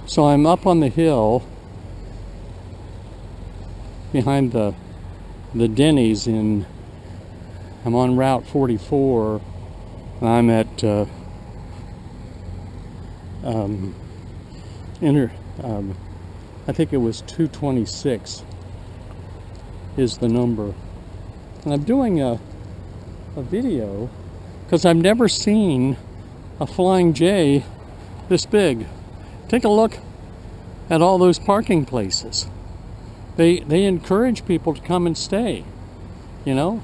So I'm up on the hill behind the Denny's I'm on Route 44. I'm at I think it was 226 is the number. And I'm doing a video because I've never seen a flying J this big. Take a look at all those parking places. They encourage people to come and stay, you know,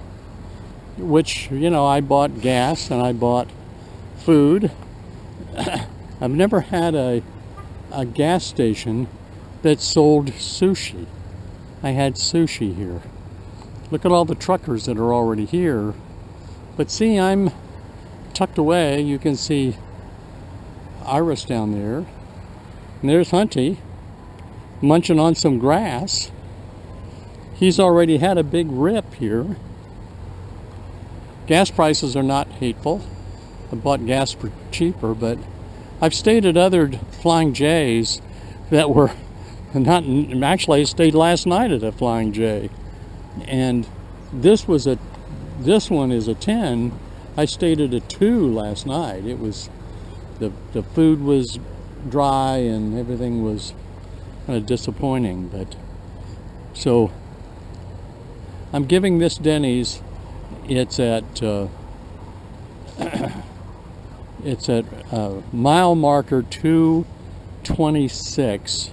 which, you know, I bought gas and I bought food. I've never had a gas station that sold sushi. I had sushi here. Look at all the truckers that are already here. But see, I'm tucked away. You can see Iris down there. And there's Hunty munching on some grass. He's already had a big rip here. Gas prices are not hateful. I bought gas for cheaper, but I've stayed at other Flying J's that were not, actually I stayed last night at a Flying J. And this one is a 10. I stayed at a 2 last night. It was, the food was dry and everything was kind of disappointing, but so I'm giving this Denny's, it's at mile marker 226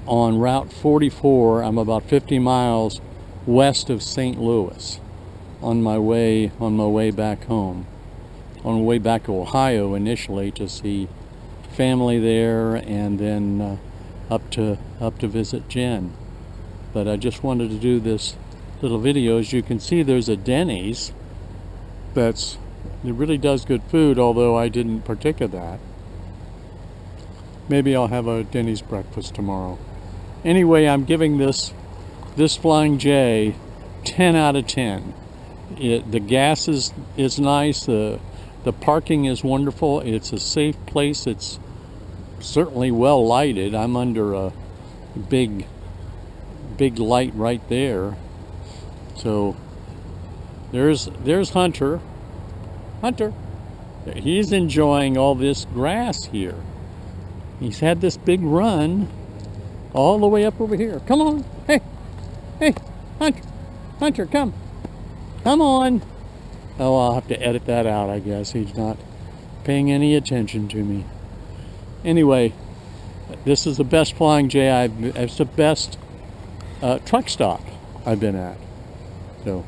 on Route 44. I'm about 50 miles west of St. Louis on my way back home. On the way back to Ohio initially to see family there, and then up to visit Jen. But I just wanted to do this little video. As you can see, there's a Denny's it really does good food, although I didn't partake of that. Maybe I'll have a Denny's breakfast tomorrow. Anyway, I'm giving this Flying J 10 out of 10. The gas is nice. The parking is wonderful. It's a safe place. It's certainly well lighted. I'm under a big light right there. So there's Hunter. He's enjoying all this grass here. He's had this big run all the way up over here. Come on. Hey, Hunter, come on. Oh, I'll have to edit that out, I guess. He's not paying any attention to me. Anyway, this is the best Flying J it's the best truck stop I've been at. So